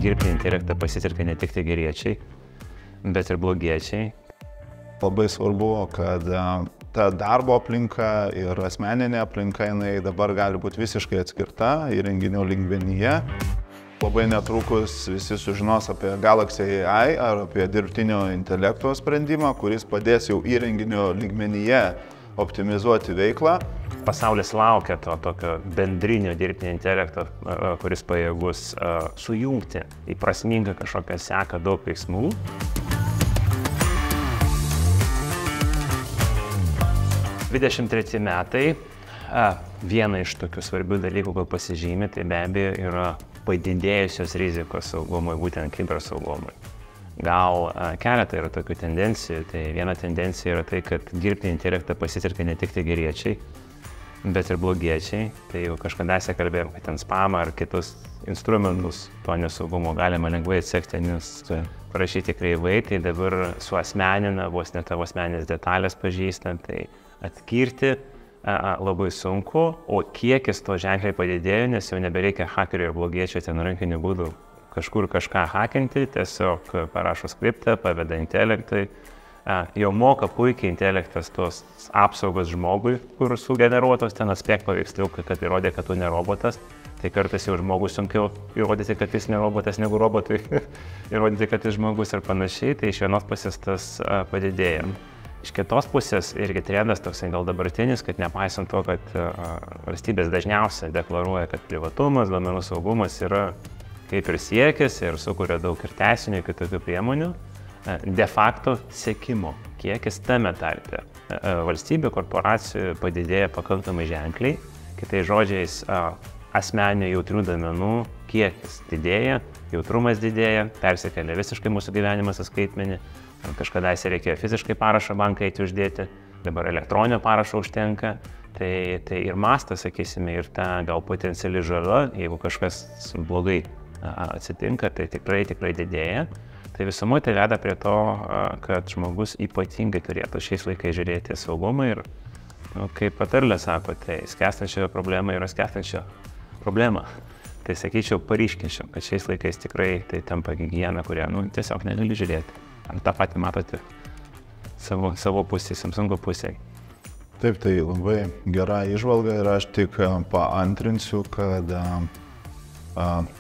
dirbtinį intelektą pasitelkia ne tik tai geriečiai, bet ir blogiečiai. Labai svarbu, kad ta darbo aplinka ir asmeninė aplinka jinai dabar gali būti visiškai atskirta įrenginio lygmenyje. Labai netrukus visi sužinos apie Galaxy AI ar apie dirbtinio intelekto sprendimą, kuris padės jau įrenginio lygmenyje optimizuoti veiklą. Pasaulis laukia to tokio bendrinio dirbtinio intelekto, kuris pajėgus sujungti į prasmingą kažkokią seką daug veiksmų. ...23 metai, vieną iš tokių svarbių dalykų, gal pasižymė, tai be abejo yra padidėjusios rizikos saugumui, būtent kibersaugumui. Gal keletą yra tokių tendencijų, tai viena tendencija yra tai, kad dirbtinį intelektą pasitelkia ne tik tai geriečiai, bet ir blogiečiai. Tai jau kažkadaise kalbėjom, kad ten spamą ar kitus instrumentus to nesaugumo galima lengvai atsekti, nes parašyti kreivai, tai dabar suasmenina, vos net tavo asmeninės detalės pažįstant, tai atskirti labai sunku, o kiekis to ženkliai padidėjo, nes jau nebereikia hakerių ir blogiečio ten rankinių būdų kažkur kažką hakinti, tiesiog parašo skriptą, paveda intelektui. Jau moka puikiai intelektas tos apsaugos žmogui, kur sugeneruotos ten aspekt paveiksliukai, kad įrodė, kad tu ne robotas. Tai kartais jau žmogus sunkiau įrodyti, kad jis ne robotas, negu robotui įrodyti, kad jis žmogus ir panašiai. Tai iš vienos pusės tas padidėjo. Iš kitos pusės irgi trendas toksai gal dabartinis, kad nepaisant to, kad valstybės dažniausiai deklaruoja, kad privatumas, duomenų saugumas yra kaip ir siekis ir sukuria daug ir teisinių, kitokių priemonių, de facto sekimo kiekis tame tarpe. Valstybių korporacijų padidėja pakankamai ženkliai, kitais žodžiais asmeninių jautrių duomenų kiekis didėja, jautrumas didėja, persikelia visiškai mūsų gyvenimas į skaitmenį. Kažkadaise reikėjo fiziškai parašą banką eiti uždėti, dabar elektroninio parašo užtenka. Tai ir mastas, sakysime, ir ta gal potenciali žala, jeigu kažkas blogai atsitinka, tai tikrai didėja. Tai visumoje tai veda prie to, kad žmogus ypatingai turėtų šiais laikais žiūrėti saugumą ir, kaip patarlė sako, tai skęstančio problema yra skęstančio problema. Tai sakyčiau, paryškinčiau, kad šiais laikais tikrai tai tampa higiena, kurią tiesiog negali žiūrėti. Ar tą patį matote savo pusėje, Samsungo pusėje? Taip, tai labai gera įžvalga ir aš tik paantrinsiu, kad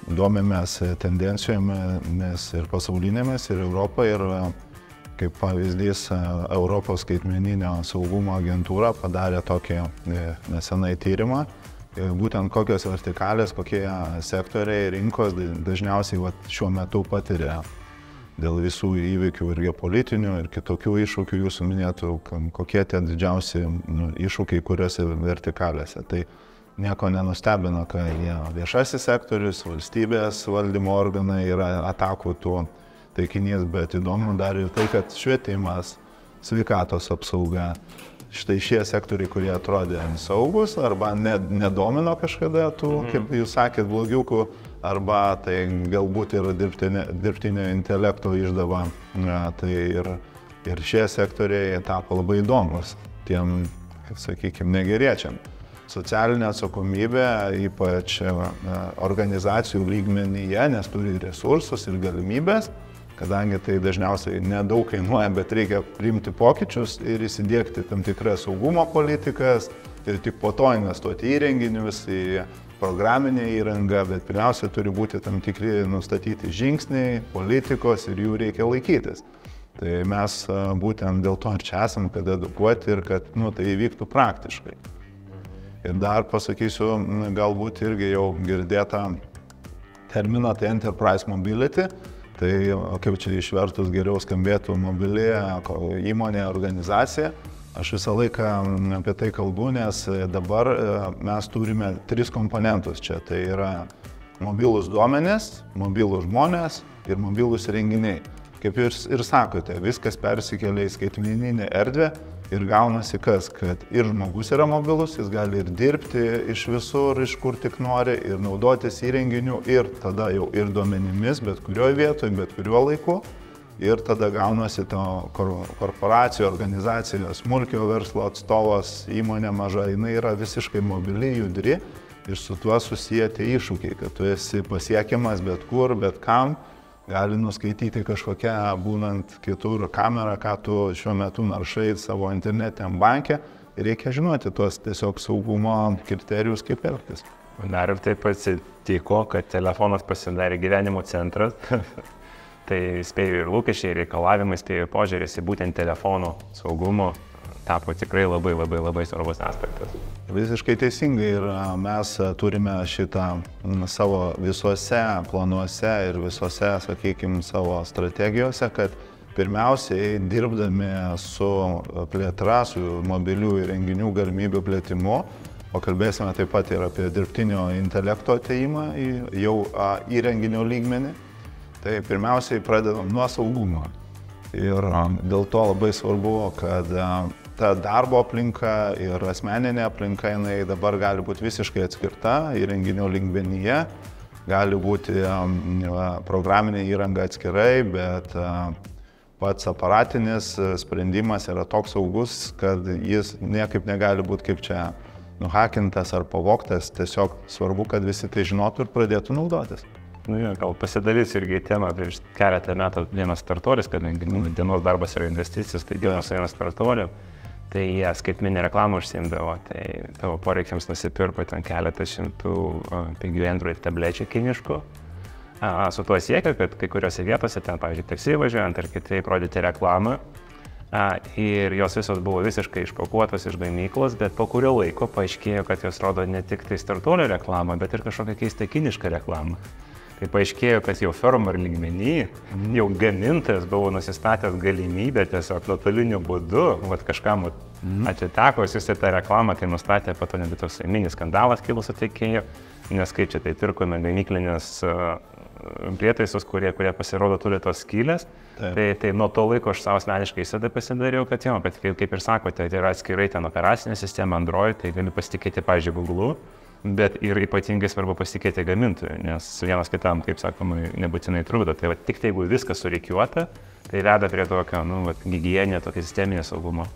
domimės tendencijomis ir pasaulinėmis, ir Europoje, ir kaip pavyzdys Europos skaitmeninio saugumo agentūra padarė tokį nesenai tyrimą, būtent kokios vertikalės, kokie sektoriai rinkos dažniausiai šiuo metu patiria dėl visų įvykių ir geopolitinių, ir kitokių iššūkių jūsų minėtų, kokie tie didžiausi iššūkiai kuriuose vertikalėse. Tai nieko nenustebino, kad viešasis sektorius, valstybės valdymo organai yra atakų tuo taikinys, bet įdomu dar ir tai, kad švietimas, sveikatos apsauga, štai šie sektoriai, kurie atrodė saugus arba nedomino kažkada tų, kaip jūs sakėt, blogiukų, arba tai galbūt ir dirbtinio intelekto išdava, tai ir šie sektoriai tapo labai įdomus tiem, sakykime, negeriečiam. Socialinė atsakomybė, ypač organizacijų lygmenyje, nes turi resursus ir galimybės, kadangi tai dažniausiai nedaug kainuoja, bet reikia priimti pokyčius ir įsidiegti tam tikras saugumo politikas ir tik po to investuoti į įrenginius, į programinę įrangą, bet pirmiausia turi būti tam tikri nustatyti žingsniai, politikos ir jų reikia laikytis. Tai mes būtent dėl to ir čia esam, kad edukuoti ir kad tai įvyktų praktiškai. Ir dar pasakysiu, galbūt irgi jau girdėtą terminą, tai Enterprise Mobility. Tai kaip čia išvertus geriau skambėtų mobili įmonė, organizacija. Aš visą laiką apie tai kalbu, nes dabar mes turime 3 komponentus čia. Tai yra mobilūs duomenys, mobilūs žmonės ir mobilūs įrenginiai. Kaip jūs ir sakote, viskas persikelia į skaitmeninę erdvę ir gaunasi kas, kad ir žmogus yra mobilus, jis gali ir dirbti iš visur, iš kur tik nori, ir naudotis įrenginiu, ir tada jau ir duomenimis, bet kurioje vietoje, bet kuriuo laiku. Ir tada gaunasi to korporacijų, organizacijos, smulkio verslo atstovas, įmonė maža, jinai yra visiškai mobili, judri ir su tuo susiję tie iššūkiai, kad tu esi pasiekiamas bet kur, bet kam, gali nuskaityti kažkokią būnant kitur kamerą, ką tu šiuo metu naršai savo internetiniam banke ir reikia žinoti tuos tiesiog saugumo kriterijus, kaip elgtis. Dar ir taip atsitiko, kad telefonas pasidarė gyvenimo centras. Tai spėjau ir lūkesčiai, ir reikalavimai, spėjau požiūrės į būtent telefono saugumo tapo tikrai labai svarbus aspektas. Visiškai teisingai ir mes turime šitą savo visuose planuose ir visuose, sakykime, savo strategijose, kad pirmiausiai dirbdami su plėtra, su mobilių įrenginių galimybių plėtimu, o kalbėsime taip pat ir apie dirbtinio intelekto atėjimą į jau įrenginio lygmenį, tai pirmiausiai pradedam nuo saugumo. Ir dėl to labai svarbu, kad ta darbo aplinka ir asmeninė aplinka, jinai dabar gali būti visiškai atskirta įrenginio lygmenyje, gali būti programinė įranga atskirai, bet pats aparatinis sprendimas yra toks saugus, kad jis niekaip negali būti kaip čia nuhakintas ar pavogtas, tiesiog svarbu, kad visi tai žinotų ir pradėtų naudotis. Gal pasidalys irgi temą prieš keletą metų vienas startuolis, kadangi dienos darbas yra investicijos, tai dienos vienas startuolių, tai jie skaitmeninę reklamą užsiimdavo, tai tavo poreikiams nusipirko ten keletą šimtų pigių Android tablečių kiniškų. Su tuo siekia, kad kai kuriuose vietose, ten, pavyzdžiui, taksi važiuojant ar kitaip rodyti reklamą, ir jos visos buvo visiškai išpakuotos iš gamyklos, bet po kurio laiko paaiškėjo, kad jos rodo ne tik tai startuolio reklamą, bet ir kažkokią keistą kinišką reklamą. Tai paaiškėjo, kad jau firmar lygmenį, jau gamintojas buvo nusistatęs galimybę tiesiog nuotoliniu būdu, kažkam atiteko, jis tą reklamą, tai nustatė po to netgi toks mini skandalas kilus tiekėjo, nes kaip čia tai pirkome gamyklinės prietaisus, kurie pasirodo turi tos skylės. Tai nuo to laiko aš savo asmeniškai visada pasidariau, kad jo, bet kaip ir sakote, tai yra atskirai ten operacinė sistema Android, tai gali pasitikėti, pavyzdžiui, Google'u, bet ir ypatingai svarbu pasitikėti gamintojui, nes vienas kitam, kaip sakoma, nebūtinai trukdo. Tai tik tai jeigu viskas surikiuota, tai veda prie tokio, higieninio, tokio sisteminio saugumo.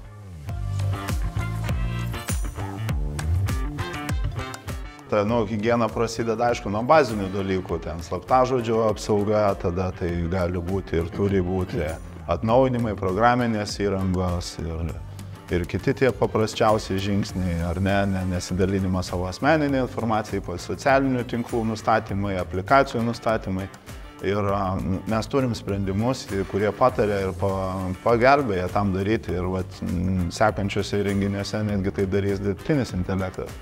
Ta higiena prasideda, aišku, nuo bazinių dalykų, ten slaptažodžio apsauga, tada tai gali būti ir turi būti atnaujinimai, programinės įrangos ir kiti tie paprasčiausi žingsniai, ar ne, nesidalinimas savo asmeninė informacija, ypač socialinių tinklų nustatymai, aplikacijų nustatymai. Ir mes turim sprendimus, kurie patarė ir pagelbėja tam daryti ir sekančiuose įrenginiuose netgi tai darys dirbtinis intelektas.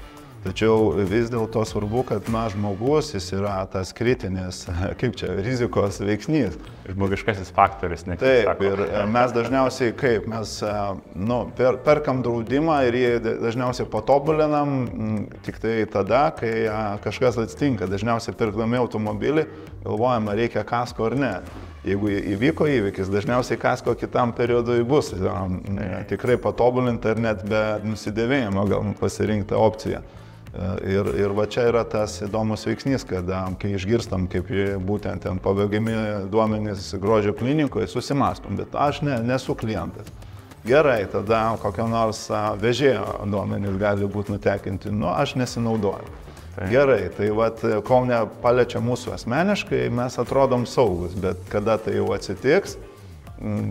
Tačiau vis dėlto svarbu, kad žmogus jis yra tas kritinis, kaip čia, rizikos veiksnys. Žmogiškasis faktorius, ne? Taip, ir mes dažniausiai kaip, mes perkam draudimą ir jį dažniausiai patobulinam tik tai tada, kai kažkas atsitinka. Dažniausiai pirkdami automobilį galvojam, ar reikia kasko ar ne. Jeigu įvyko įvykis, dažniausiai kasko kitam periodui bus tikrai patobulinta ir net be nusidėvėjimo gal pasirinkta opcija. Ir va čia yra tas įdomus veiksnys, kad kai išgirstam, kaip būtent ten pabėgiami duomenys grožio klinikoje, susimastom, bet aš nesu klientas. Gerai, tada kokio nors vežėjo duomenys gali būti nutekinti, aš nesinaudoju. Gerai, tai kol nepaliečia mūsų asmeniškai, mes atrodom saugus, bet kada tai jau atsitiks,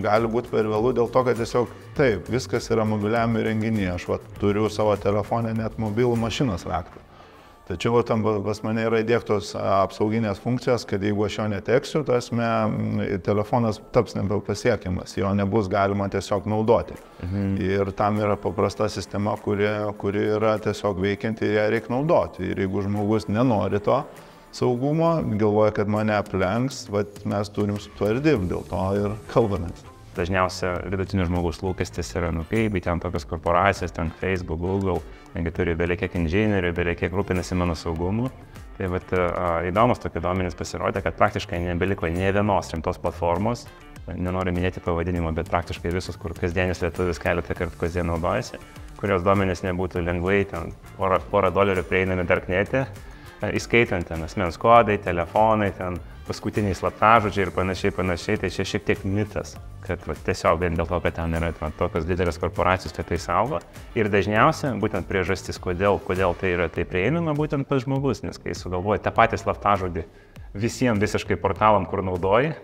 gali būti per vėlų dėl to, kad tiesiog taip, viskas yra mobiliam įrenginyje. Aš turiu savo telefone net mobilų mašinos raktą. Tačiau tam pas mane yra įdiegtos apsauginės funkcijos, kad jeigu aš jo neteksiu, telefonas taps nebepasiekiamas, jo nebus galima tiesiog naudoti. Ir tam yra paprasta sistema, kuri yra tiesiog veikianti ir ją reikia naudoti. Ir jeigu žmogus nenori to saugumo, galvoja, kad mane aplenks, mes turim su tuo ir dirbti, dėl to ir kalbamės. Dažniausia vidutinio žmogaus lūkestis yra, kaip ten tokios korporacijos, ten Facebook, Google, netgi turi belekiek inžinierių, belekiek rūpinasi mano saugumu. Tai įdomus tokie duomenys pasirodė, kad praktiškai nebeliko nė vienos rimtos platformos, nenoriu minėti pavadinimo, bet praktiškai visus, kur kasdienis lietuvis keletą kartų kasdien naudojasi, kurios duomenys nebūtų lengvai, ten porą dolerių prieinami darknete, įskaitant ten asmens kodai, telefonai, ten paskutiniai slaptažodžiai ir panašiai, tai čia šiek tiek mitas, kad tiesiog vien dėl to, kad ten yra tokios didelės korporacijos, tai saugo. Ir dažniausiai būtent priežastis, kodėl tai yra tai prieinama, būtent pas žmogus, nes kai sugalvoja tą patį slaptažodį visiems visiškai portalam, kur naudoji,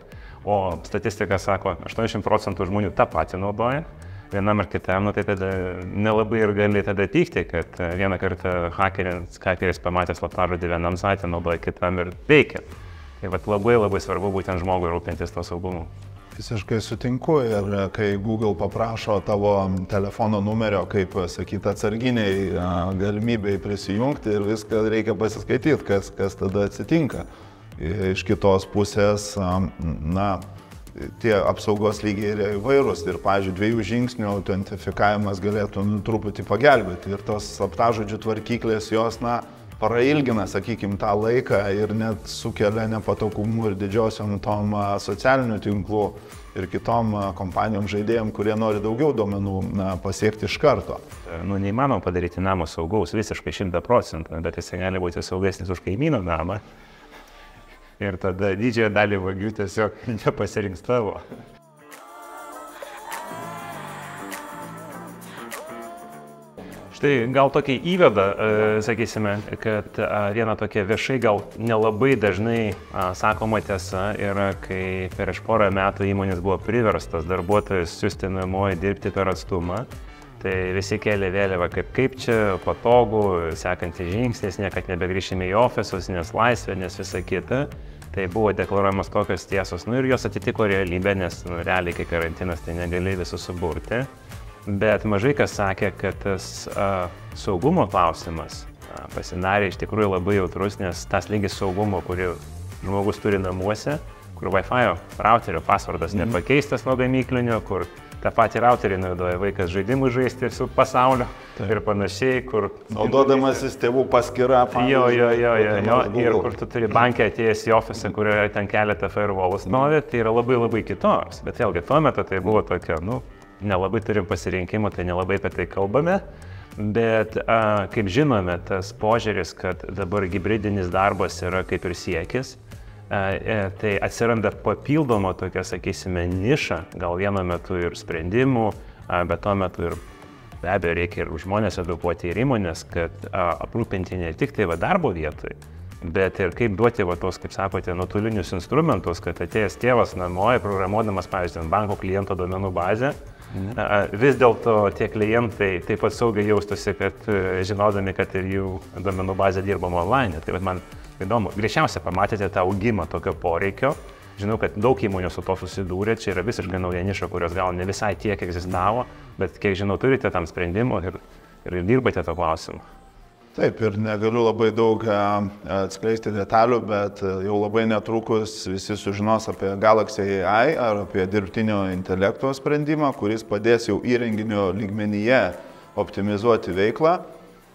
o statistika sako, 80% žmonių tą patį naudoja, vienam ar kitam, tai tada nelabai ir gali tada pykti, kad vieną kartą hakeris pamatęs slaptažodį vienam saitį naudoja kitam ir veikia. Ir labai svarbu būtent žmogui rūpintis to saugumu. Visiškai sutinku ir kai Google paprašo tavo telefono numerio, kaip sakyti, atsarginiai galimybei prisijungti ir viską reikia pasiskaityti, kas tada atsitinka. Iš kitos pusės, tie apsaugos lygiai yra įvairūs ir, pavyzdžiui, 2 žingsnių autentifikavimas galėtų truputį pagelbėti ir tos slaptažodžių tvarkyklės jos, prailgina, sakykime, tą laiką ir net sukelia nepatogumų ir didžiosiom tom socialinių tinklų ir kitom kompanijom žaidėjom, kurie nori daugiau duomenų pasiekti iš karto. Neįmanoma padaryti namo saugaus visiškai 100%, bet jis gali būti saugesnis už kaimyno namą. Ir tada didžiąją dalį vagių tiesiog nepasirinks tavo. Štai gal tokį įvedą, sakysime, kad viena tokia viešai gal nelabai dažnai sakoma tiesa yra, kai prieš porą metų įmonės buvo priverstas darbuotojus siųsti namo dirbti per atstumą. Tai visi kėlė vėliavą, kaip čia patogu, sekantis žingsnis, niekad nebegrįšime į ofisus, nes laisvė, nes visa kita. Tai buvo deklaruojamos tokios tiesos, ir jos atitiko realybę, nes realiai, kai karantinas, tai negali visų suburti. Bet mažai kas sakė, kad tas saugumo klausimas pasidarė iš tikrųjų labai jautrus, nes tas lygis saugumo, kurį žmogus turi namuose, kur Wi-Fi routerio pasvardas nepakeistas nuo gamyklinio, kur tą patį routerį naudoja vaikas žaidimų žaisti su pasauliu ir panašiai, kur... Naudodamasis tėvų paskyrą. Jo, ir kur tu turi bankę atėjęs į ofisą, kur yra ten keletą firewallų stovi, tai yra labai kitoks. Bet vėlgi, tuo metu tai buvo tokia, nelabai turim pasirinkimą, tai nelabai apie tai kalbame. Bet, kaip žinome, tas požiūris, kad dabar hibridinis darbas yra kaip ir siekis, tai atsiranda papildoma tokia, sakysime, niša, gal vienu metu ir sprendimų, bet tuo metu ir be abejo reikia ir žmonės edukuoti ir įmonės, kad aprūpinti ne tik tai darbo vietoj, bet ir kaip duoti tos, kaip sakote, nuotolinius instrumentus, kad atėjęs tėvas namoje, programuodamas, pavyzdžiui, banko kliento duomenų bazę, vis dėlto tie klientai taip pat saugiai jaustųsi, kad žinodami, kad ir jų duomenų bazė dirbama online. Tai man įdomu, greičiausiai pamatėte tą augimą tokio poreikio. Žinau, kad daug įmonių su to susidūrė, čia yra visiškai nauja niša, kurios gal ne visai tiek egzistavo, bet kiek žinau, turite tam sprendimų ir dirbate to klausimu. Taip, ir negaliu labai daug atskleisti detalių, bet jau labai netrukus visi sužinos apie Galaxy AI ar apie dirbtinio intelekto sprendimą, kuris padės jau įrenginio lygmenyje optimizuoti veiklą.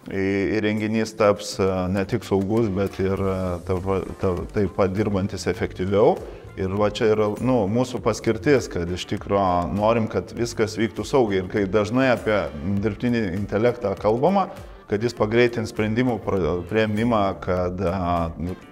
Įrenginys taps ne tik saugus, bet ir taip pat dirbantis efektyviau. Ir va čia yra mūsų paskirtis, kad iš tikrųjų norim, kad viskas vyktų saugiai. Ir kai dažnai apie dirbtinį intelektą kalbama, kad jis pagreitins sprendimų priėmimą, kad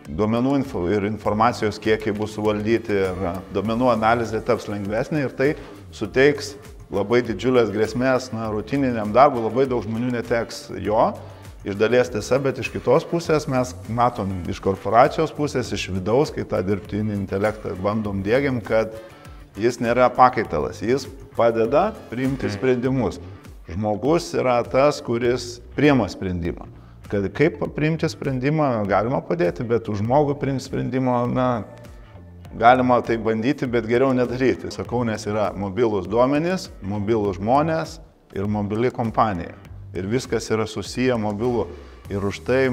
duomenų ir informacijos kiekiai bus suvaldyti ir duomenų analizė taps lengvesnė ir tai suteiks labai didžiulės grėsmės rutininiam darbui, labai daug žmonių neteks jo. Iš dalies tiesa, bet iš kitos pusės mes matom iš korporacijos pusės, iš vidaus, kai tą dirbtinį intelektą bandom diegiam, kad jis nėra pakaitalas, jis padeda priimti sprendimus. Žmogus yra tas, kuris priima sprendimą. Kad kaip priimti sprendimą galima padėti, bet už žmogų priimti sprendimą, galima tai bandyti, bet geriau nedaryti. Sakau, nes yra mobilūs duomenys, mobilūs žmonės ir mobili kompanija. Ir viskas yra susiję mobilų. Ir už tai,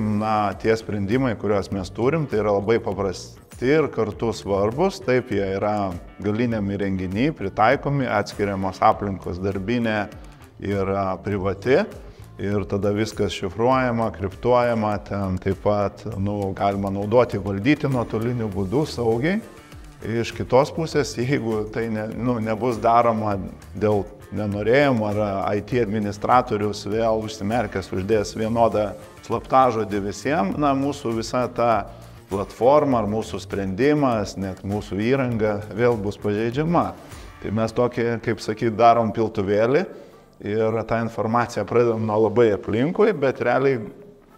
tie sprendimai, kuriuos mes turim, tai yra labai paprasti ir kartu svarbus. Taip, jie yra galiniam įrenginiui pritaikomi, atskiriamos aplinkos darbinė ir privati. Ir tada viskas šifruojama, kriptuojama, ten taip pat galima naudoti, valdyti nuotoliniu būdu saugiai. Iš kitos pusės, jeigu tai nebus daroma dėl nenorėjom, ar IT administratorius vėl užsimerkęs uždės vienodą slaptažodį visiems, na, mūsų visa ta platforma ar mūsų sprendimas, net mūsų įranga vėl bus pažeidžiama. Tai mes tokį, kaip sakyt, darom piltuvėlį ir tą informaciją pradedam nuo labai aplinkui, bet realiai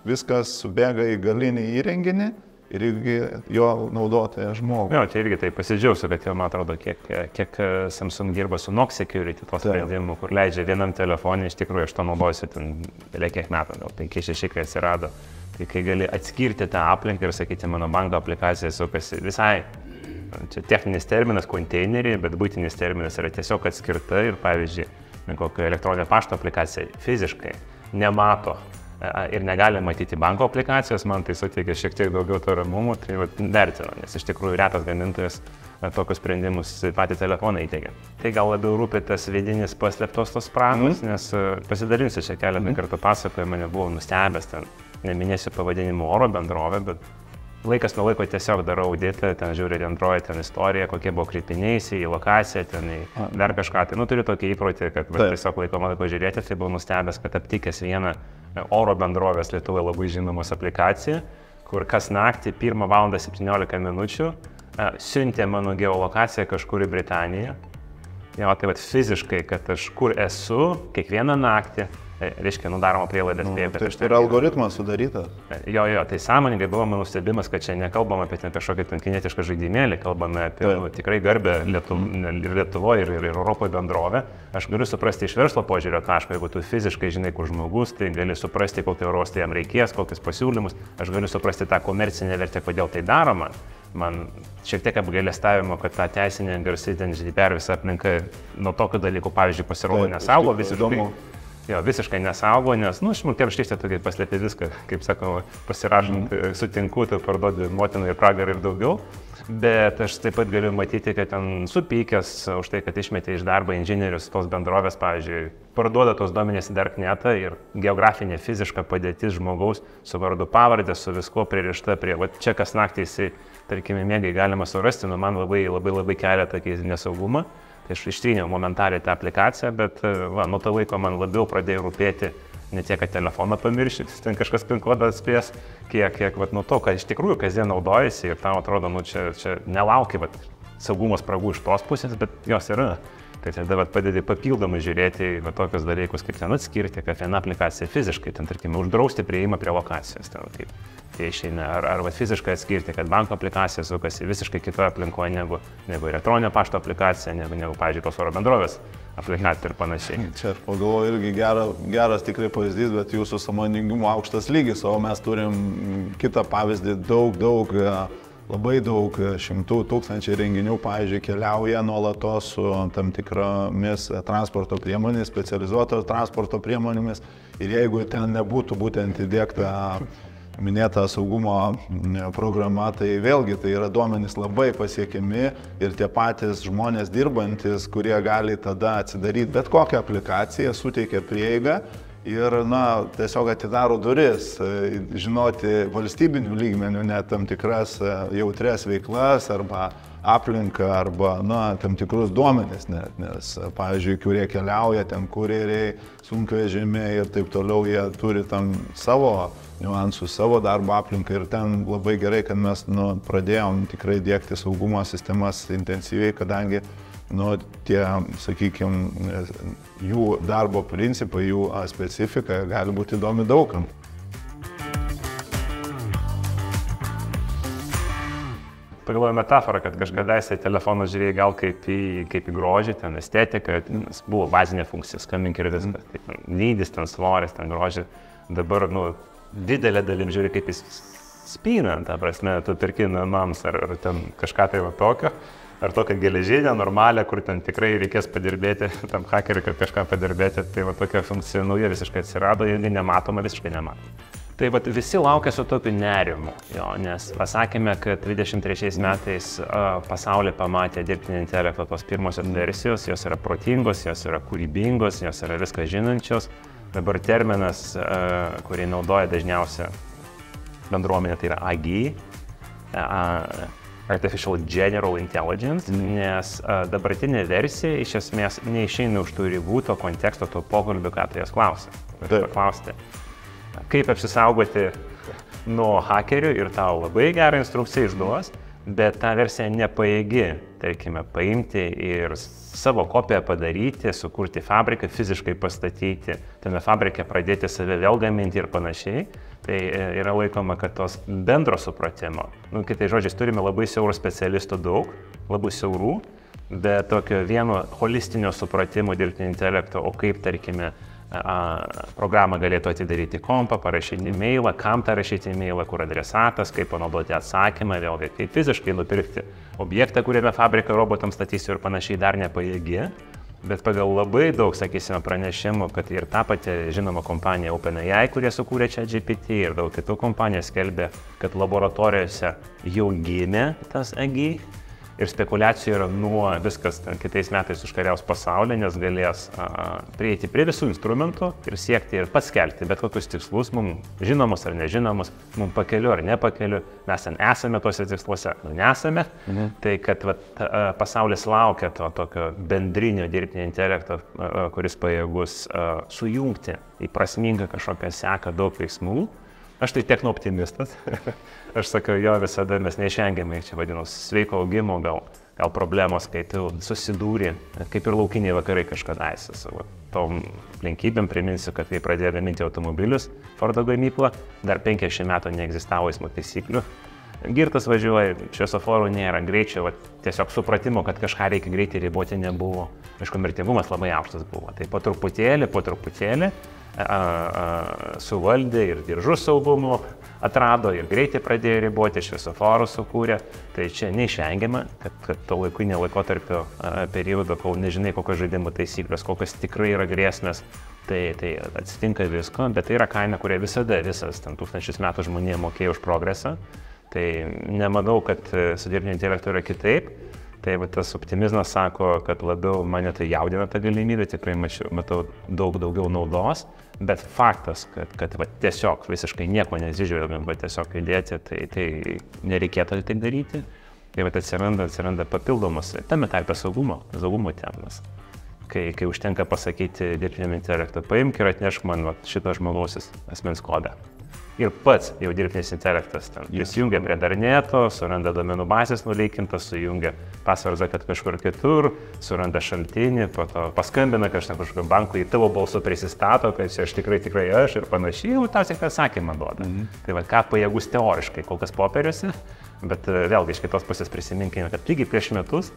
viskas subėga į galinį įrenginį ir jo naudotoją žmogų. Jo, čia irgi tai pasidžiausiu, kad jau, man atrodo, kiek Samsung dirba su Knox Security, to sprendimu, kur leidžia vienam telefonui, iš tikrųjų, aš to naudojusiu ten beveik kiek metų, gal 5-6, kai atsirado. Tai kai gali atskirti tą aplinką ir sakyti, mano banko aplikacija sukasi visai, čia techninis terminas, konteineriai, bet būtinis terminas yra tiesiog atskirta ir, pavyzdžiui, kokia elektroninio pašto aplikacija fiziškai nemato ir negali matyti banko aplikacijos, man tai suteikia šiek tiek daugiau to ramumo, tai vertinu, nes iš tikrųjų retas gamintojas tokius sprendimus patį telefoną įteigia. Tai gal labiau rūpi tas vidinis paslėptos tos spragos, nes pasidalinsiu čia keletą kartų pasakoju, mane buvo nustebęs, ten neminėsiu pavadinimu oro bendrovė, bet laikas nuo laiko tiesiog darau auditą, ten žiūri Android, ten istoriją, kokie buvo kreipiniaisi, į lokaciją, ten į dar kažką. Tai turiu tokį įprotį, kad tiesiog laiko žiūrėti, tai buvau nustebęs, kad aptikęs vieną oro bendrovės Lietuvoje labai žinomos aplikaciją, kur kas naktį 1 val. 17 minučių siuntė mano geolokaciją kažkur į Britaniją. Jo, tai fiziškai, kad aš kur esu, kiekvieną naktį, reiškia, daroma prielaida atspėję. Tai yra algoritmas sudarytas. Jo, tai sąmoningai buvo mano stebimas, kad čia nekalbame apie kažkokį kinietišką žaidimėlį, kalbame apie tikrai garbę Lietuvoje ir Europoje bendrovę. Aš galiu suprasti iš verslo požiūrio taško, jeigu tu fiziškai žinai, kur žmogus, tai gali suprasti, kokį eurostą jam reikės, kokius pasiūlymus. Aš galiu suprasti tą komercinę vertę, kodėl tai daroma. Man šiek tiek apgailestavimo, kad ta teisinė garsi ten GDPR visa aplinka nuo tokių dalykų, pavyzdžiui, pasirodo nesaugo visiškai. Jo, visiškai nesaugo, nes, smulkiaraštystė tokia paslėpė viską, kaip sakoma, pasirašant sutinku, tai parduodi motiną ir pragarą ir daugiau. Bet aš taip pat galiu matyti, kad ten supykęs už tai, kad išmetė iš darbo inžinierius tos bendrovės, pavyzdžiui, parduoda tos duomenys į Darknetą ir geografinė fiziška padėtis žmogaus su vardu pavardė, su visko pririšta prie, čia kas naktį jisai, tarkime, mėgai galima surasti, man labai kelia tokį nesaugumą. Tai aš ištryniau momentaliai tą aplikaciją, bet nuo to laiko man labiau pradėjo rūpėti ne tiek, kad telefoną pamiršti, ten kažkas PIN kodą atspės, kiek nuo to, kad iš tikrųjų kasdien naudojasi ir tau atrodo, čia nelaukia saugumo spragų iš tos pusės, bet jos yra. Tai tada padedi papildomai žiūrėti į tokius dalykus, kaip ten atskirti, kad viena aplikacija fiziškai, ten tarkime, uždrausti prieimą prie lokacijos, ten kaip tai išeina, ar fiziškai atskirti, kad banko aplikacija sukasi visiškai kitoje aplinkoje negu elektroninio pašto aplikacija, negu pavyzdžiui, tos oro bendrovės aplikacija ir panašiai. Čia aš pagalvoju irgi geras tikrai pavyzdys, bet jūsų sąmoningumo aukštas lygis, o mes turim kitą pavyzdį, labai daug, 100,000 renginių, pavyzdžiui, keliauja nuolatos su tam tikromis transporto priemonėmis, specializuotos transporto priemonėmis ir jeigu ten nebūtų būtent įdiegta minėta saugumo programa, tai vėlgi tai yra duomenys labai pasiekiami ir tie patys žmonės dirbantis, kurie gali tada atsidaryti bet kokią aplikaciją, suteikia prieigą ir, tiesiog atidaro duris, žinoti valstybinių lygmenių net tam tikras jautrias veiklas arba aplinką arba, tam tikrus duomenis net, nes, pavyzdžiui, kurie keliauja, ten kurjeriai, sunkvežimiai ir taip toliau, jie turi tam savo niuansų, savo darbo aplinką ir ten labai gerai, kad mes pradėjom tikrai diegti saugumo sistemas intensyviai, kadangi tie, sakykime, jų darbo principai, jų specifika gali būti įdomi daugam. Pagalvoju metaforą, kad kažkada į telefoną žiūrėjai gal kaip į grožį, ten estetiką, buvo bazinė funkcija, skambink ir viskas. Dydis, ten svoris, ten grožį. Dabar, didelė dalim žiūri kaip į spyną, ta prasme, tu perki namams ar ten kažką tai tokio. Ar tokią geležinę, normalią, kur ten tikrai reikės padirbėti, tam hakeriui, kad kažką padirbėti, tai tokia funkcija nauja visiškai atsirado, irgi nematoma, visiškai nematoma. Tai visi laukia su tokiu nerimu, nes pasakėme, kad 23 metais pasaulyje pamatė dirbtinį intelektą tos pirmosios versijos, jos yra protingos, jos yra kūrybingos, jos yra viską žinančios. Dabar terminas, kurį naudoja dažniausia bendruomenė, tai yra AGI. Artificial General Intelligence, nes dabartinė versija iš esmės neišeina už tų ribų, to konteksto, to pokalbio, ką tu jas klausi. Paklausti, kaip apsisaugoti nuo hakerių ir tau labai gerą instrukciją išduos, bet ta versija nepajėgi, tarkime, paimti ir savo kopiją padaryti, sukurti fabriką, fiziškai pastatyti, tame fabrike pradėti save vėl gaminti ir panašiai. Tai yra laikoma, kad tos bendro supratimo, kitai žodžiais, turime labai siaurų specialistų daug, labai siaurų, bet tokio vieno holistinio supratimo dirbtinio intelekto, o kaip, tarkime, programą galėtų atidaryti kompą, parašyti e-mailą, kam tą rašyti e-mailą, kur adresatas, kaip panaudoti atsakymą, vėlgi, kaip fiziškai nupirkti objektą, kuriame fabriką robotams statysiu ir panašiai dar nepajėgi. Bet pagal labai daug, sakysime, pranešimų, kad ir ta pati žinoma kompanija OpenAI, kurie sukūrė ChatGPT ir daug kitų kompanijų skelbė, kad laboratorijose jau gimė tas AGI ir spekulacijų yra nuo viskas kitais metais užkariaus pasaulį, nes galės prieiti prie visų instrumentų ir siekti ir paskelbti bet kokius tikslus, mums žinomus ar nežinomus, mums pakeliu ar nepakeliu, mes ten esame tuose tiksluose, nesame. Tai kad pasaulis laukia to tokio bendrinio dirbtinio intelekto, kuris pajėgus sujungti į prasmingą kažkokią seką daug veiksmų. Aš tai techno-optimistas. Aš sakau, jo visada mes neišvengiamai, čia vadinu, sveiko augimo gal problemos, kai tu susidūri, kaip ir laukiniai vakarai kažkadaise. Savo tom aplinkybėm priminsiu, kad kai pradėjo gaminti automobilius Fordo gamyklą, dar 50 metų neegzistavo eismo taisyklių. Girtas važiuoja, šviesoforų nėra, greičio, tiesiog supratimo, kad kažką reikia greitai riboti nebuvo. Aišku, mirtingumas labai aukštas buvo. Tai po truputėlį suvaldė ir diržus saugumo atrado ir greitai pradėjo riboti, šviesoforų sukūrė. Tai čia neišvengiama, kad to laikinio laikotarpio periodo, kol nežinai kokios žaidimo taisyklės, kokios tikrai yra grėsmės, tai atsitinka visko, bet tai yra kaina, kurią visada visas 1000 metų žmonėje mokėjo už progresą. Tai nemanau, kad su dirbtiniu intelektu yra kitaip. Tai tas optimizmas sako, kad labiau mane tai jaudina ta galimybė, tikrai matau daug daugiau naudos, bet faktas, kad tiesiog visiškai nieko nesižvelgiant, tiesiog judėti, tai nereikėtų taip daryti. Tai atsiranda papildomas, tame tarpe saugumo temas. Kai užtenka pasakyti dirbtiniam intelektui, paimk ir atnešk man šito žmogaus asmens kodą. Ir pats jau dirbtinis intelektas ten prisijungia prie darneto, suranda domenų bazės nuleikintas, sujungia pasvardą, kad kažkur kitur, suranda šaltinį, po to paskambina kažkokiu banku, į tavo balsu prisistato, kad čia aš tikrai aš ir panašiai, jau tau tik atsakymą duoda. Tai ką pajėgus teoriškai, kol kas popieriuose, bet vėlgi iš kitos pusės prisiminkime, kad lygiai prieš metus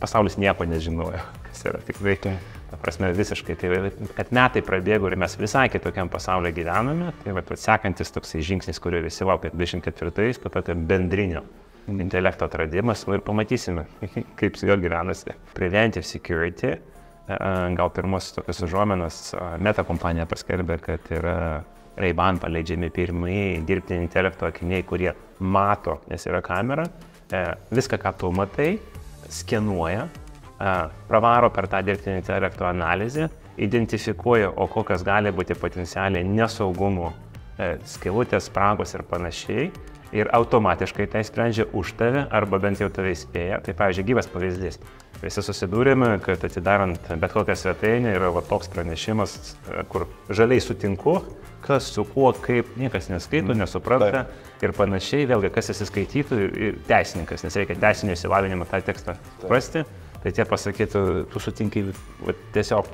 pasaulis nieko nežinojo, kas yra tikrai, ta prasme visiškai, tai kad metai prabėgo ir mes visai kitokiam pasaulyje gyvename, tai sekantis toksai žingsnis, kurio visi laukia 24-ais, to tokio bendrinio intelekto atradimas ir pamatysime, kaip su juo gyvenasi. Preventive security, gal pirmos tokios užuomenos, Meta kompanija paskelbė, kad yra Ray-Ban paleidžiami pirmieji dirbtinio intelekto akiniai, kurie mato, nes yra kamera, viską, ką tu matai, skenuoja, pravaro per tą dirbtinio intelekto analizę, identifikuoja, o kokios gali būti potencialiai nesaugumo skylutės, spragos ir panašiai, ir automatiškai tai sprendžia už tave, arba bent jau tave įspėja. Tai pavyzdžiui, gyvas pavyzdys. Visi susidūrėme, kad atidarant bet kokią svetainę yra toks pranešimas, kur žaliai sutinku, kas su kuo, kaip, niekas neskaito, nesupranta ir panašiai, vėlgi, kas įsiskaitytų ir teisininkas, nes reikia teisinio įsilavinimo tą tekstą suprasti, tai tie pasakytų, tu sutinki tiesiog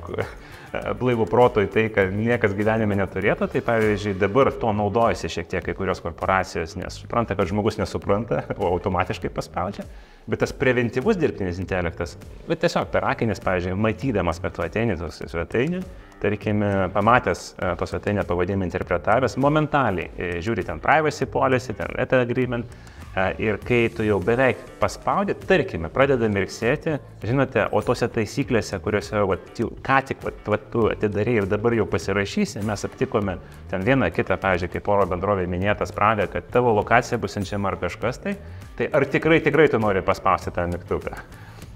blaivų proto į tai, kad niekas gyvenime neturėtų, tai pavyzdžiui, dabar to naudojasi šiek tiek kai kurios korporacijos, nes supranta, kad žmogus nesupranta, o automatiškai paspaudžia, bet tas preventyvus dirbtinis intelektas, bet tiesiog per akinius, pavyzdžiui, matydamas, kad tu ateini tos svetainę, tarkime, pamatęs to svetainę pavadinimą interpretavęs, momentaliai žiūri ten privacy policy, ten letter agreement, ir kai tu jau beveik paspaudė, tarkime, pradeda mirksėti, žinote, o tose taisyklėse, kuriuose ką tik tu atidarei ir dabar jau pasirašysi, mes aptikome ten vieną kitą, pavyzdžiui, kaip oro bendrovė minėtą spragą, kad tavo lokacija bus siunčiama ar kažkas, tai ar tikrai tu nori paspausti tą mygtuką.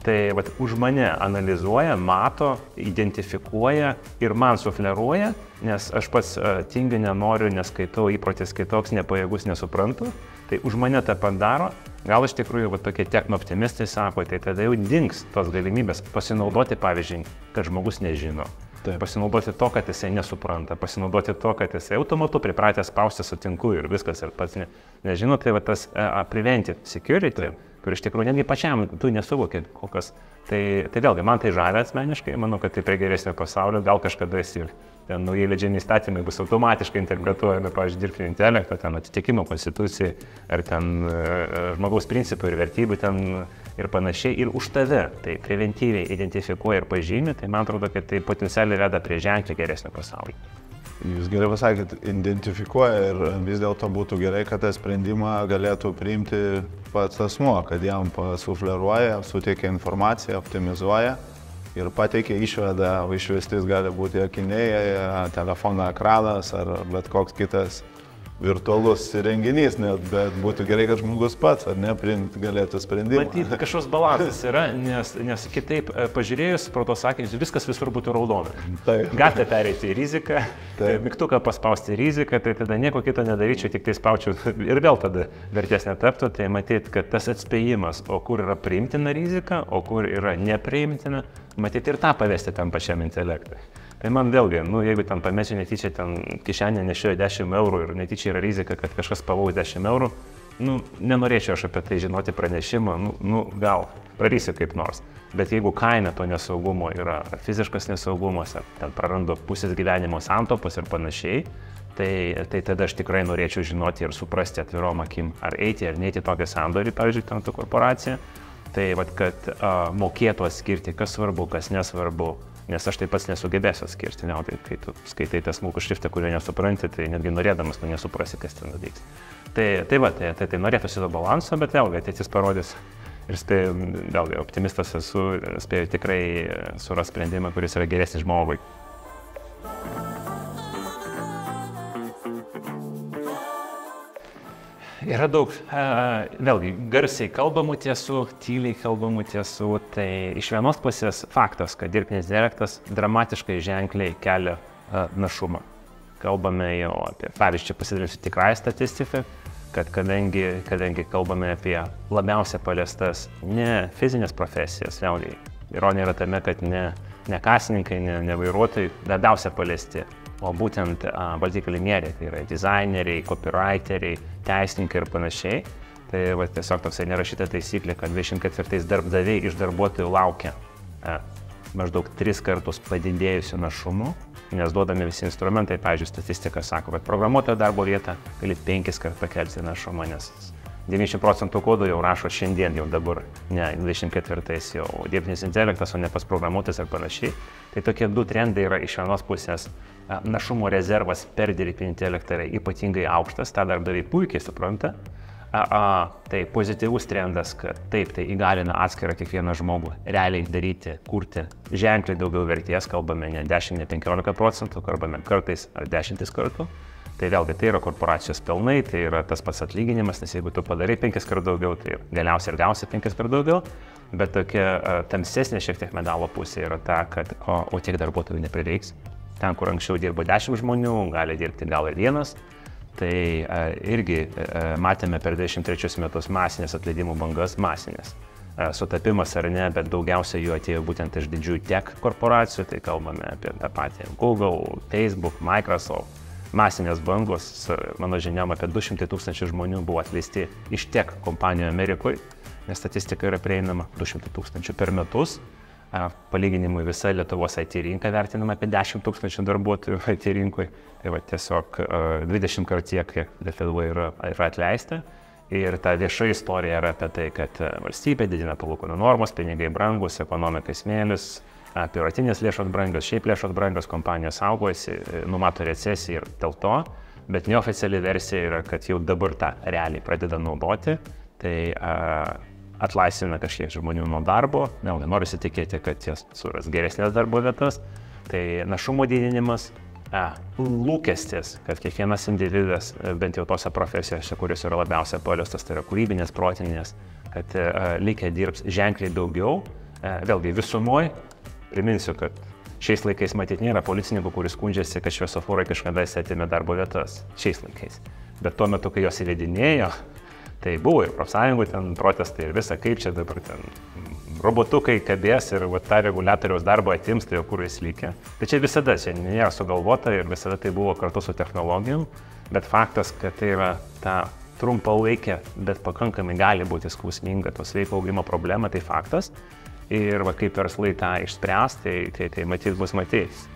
Tai už mane analizuoja, mato, identifikuoja ir man sufleruoja, nes aš pats tingiu, nenoriu, neskaitau, įprotis kitoks, nepajėgus, nesuprantu. Tai už mane tą padaro Gal iš tikrųjų tokie techno-optimistai sako, tai tada jau dings tos galimybės pasinaudoti, pavyzdžiui, kad žmogus nežino. Taip. Pasinaudoti to, kad jisai nesupranta, pasinaudoti to, kad jisai automatu pripratęs spausti sutinku ir viskas ir pats nežino, tai tas preventive security, kur iš tikrųjų netgi pačiam tu nesuvoki kokios. Tai vėlgi, man tai žavia asmeniškai, manau, kad tai prie geresnio pasaulio, gal kažkada ir ten naujai leidžiami įstatymai bus automatiškai interpretuojami, pavyzdžiui, dirbtinio intelekto, ten atitikimo konstitucijai, ar ten žmogaus principų ir vertybių ten ir panašiai, ir už tave tai preventyviai identifikuoja ir pažymė, tai man atrodo, kad tai potencialiai veda prie ženkliai geresnio pasaulio. Jūs gerai pasakėt, identifikuoja ir vis dėlto būtų gerai, kad tą sprendimą galėtų priimti pats asmuo, kad jam pasufleruoja, suteikia informaciją, optimizuoja ir pateikia išvadą, o išvestis gali būti akiniai, telefono ekranas ar bet koks kitas virtualus įrenginys, bet būtų gerai, kad žmogus pats ar ne priimti galėtų sprendimą. Matyti, kažkoks balansas yra, nes kitaip pažiūrėjus, pro to sakinius, viskas visur būtų raudona. Galite pereiti į riziką, mygtuką paspausti riziką, tai tada nieko kito nedaryčiau, tik tai spaučiau ir vėl tada vertės netaptų, tai matyti, kad tas atspėjimas, o kur yra priimtina rizika, o kur yra nepriimtina, matyti ir tą pavesti tam pačiam intelektui. Tai man vėlgi, jeigu ten pamesiu netyčia, ten kišenė nešioja 10 eurų ir netyčia yra rizika, kad kažkas pavaus 10 eurų, nenorėčiau aš apie tai žinoti pranešimą, gal prarysiu kaip nors. Bet jeigu kaina to nesaugumo yra fiziškas nesaugumas, ar ten prarandu pusės gyvenimo santaupos ir panašiai, tai tada aš tikrai norėčiau žinoti ir suprasti atvirom akim, ar eiti ar neiti tokį sandorį, pavyzdžiui, ten tų korporaciją. Tai kad mokėtų atskirti, kas svarbu, kas nesvarbu. Nes aš taip pats nesugebėsiu atskirti, tai kai tu skaitai tą smulkų šriftą, kurio nesupranti, tai netgi norėdamas tu nesuprasi, kas ten vyks. Tai norėtųsi to balanso, bet vėlgi ateitis parodys ir spėju, vėlgi optimistas esu, spėju tikrai suras sprendimą, kuris yra geresnis žmogui. Yra daug, vėlgi, garsiai kalbamų tiesų, tyliai kalbamų tiesų, tai iš vienos pusės faktas, kad dirbtinis intelektas dramatiškai ženkliai kelia našumą. Kalbame jau apie, pavyzdžiui, pasidalinsiu tikrąją statistiką, kad kadangi kalbame apie labiausiai paliestas ne fizinės profesijas, vėlgi, ironija yra tame, kad ne kasininkai, ne vairuotojai labiausiai paliesti, o būtent balti kalinieriai, tai yra dizaineriai, copywriteriai, teisininkai ir panašiai. Tai tiesiog toksai nerašyta taisyklė, kad 24 darbdaviai iš darbuotojų laukia maždaug 3 kartus padidėjusių našumų, nes duodami visi instrumentai, pavyzdžiui, statistika sako, kad programuotojo darbo vietą gali 5 kartų pakelti našumą, nes 90% kodų jau rašo šiandien, jau dabar, ne 24-ais jau dirbtinis intelektas, o ne pas programuotojas ir panašiai. Tai tokie du trendai yra iš vienos pusės. Našumo rezervas per dirbtinį intelektą yra ypatingai aukštas, tą darbdaviai puikiai supranta. Tai pozityvus trendas, kad taip, tai įgalina atskirą kiekvieną žmogų realiai daryti, kurti ženkliai daugiau vertės, kalbame ne 10, ne 15%, kalbame kartais ar 10 kartų. Tai vėlgi, tai yra korporacijos pelnai, tai yra tas pats atlyginimas, nes jeigu tu padarai 5 kartų daugiau, tai galiausiai ir gausi 5 kartų daugiau, bet tokia tamsesnė šiek tiek medalo pusė yra ta, kad o tiek darbuotojų neprireiks. Ten, kur anksčiau dirbo 10 žmonių, gali dirbti gal ir vienas. Tai irgi matėme per 23 metus masinės atleidimų bangas, masinės. Sutapimas ar ne, bet daugiausia jų atėjo būtent iš didžiųjų tech korporacijų, tai kalbame apie tą patį Google, Facebook, Microsoft. Masinės bangos, mano žiniom, apie 200 000 žmonių buvo atleisti iš tech kompanijų Amerikoje, nes statistika yra prieinama 200 000 per metus. Palyginimui visa Lietuvos IT rinka vertinama apie 10 000 darbuotojų IT rinkoje. Tai tiesiog 20 kartų tiek, kiek Lietuvoje yra atleista. Ir ta vieša istorija yra apie tai, kad valstybė didina palūkanų normos, pinigai brangus, ekonomikai smėlis, piratinės lėšos brangios, šiaip lėšos brangios, kompanijos saugojasi, numato recesiją ir dėl to, bet neoficiali versija yra, kad jau dabar tą realiai pradeda naudoti, tai atlaisvina kažkiek žmonių nuo darbo, vėlgi norisi tikėti, kad jie suras geresnės darbo vietas, tai našumo didinimas, lūkestis, kad kiekvienas individas, bent jau tose profesijose, kurios yra labiausiai paliestos, tai yra kūrybinės, protinės, kad likę dirbs ženkliai daugiau, vėlgi visumoje. Priminsiu, kad šiais laikais matyti nėra policininkų, kuris skundžiasi, kad šviesoforai kažkada atėmė darbo vietas šiais laikais. Bet tuo metu, kai jos įvedinėjo, Tai buvo ir profsąjungų ten protestai ir visa, kaip čia dabar ten robotukai kabės ir tą reguliatoriaus darbą atims, tai jau kur jis lygia. Tai čia visada, čia nėra sugalvota ir visada tai buvo kartu su technologijom, bet faktas, kad tai yra ta trumpalaikė, bet pakankamai gali būti skausminga to sveiko augimo problema, tai faktas. Ir va, kaip verslai tą išspręs, tai matyt bus matys.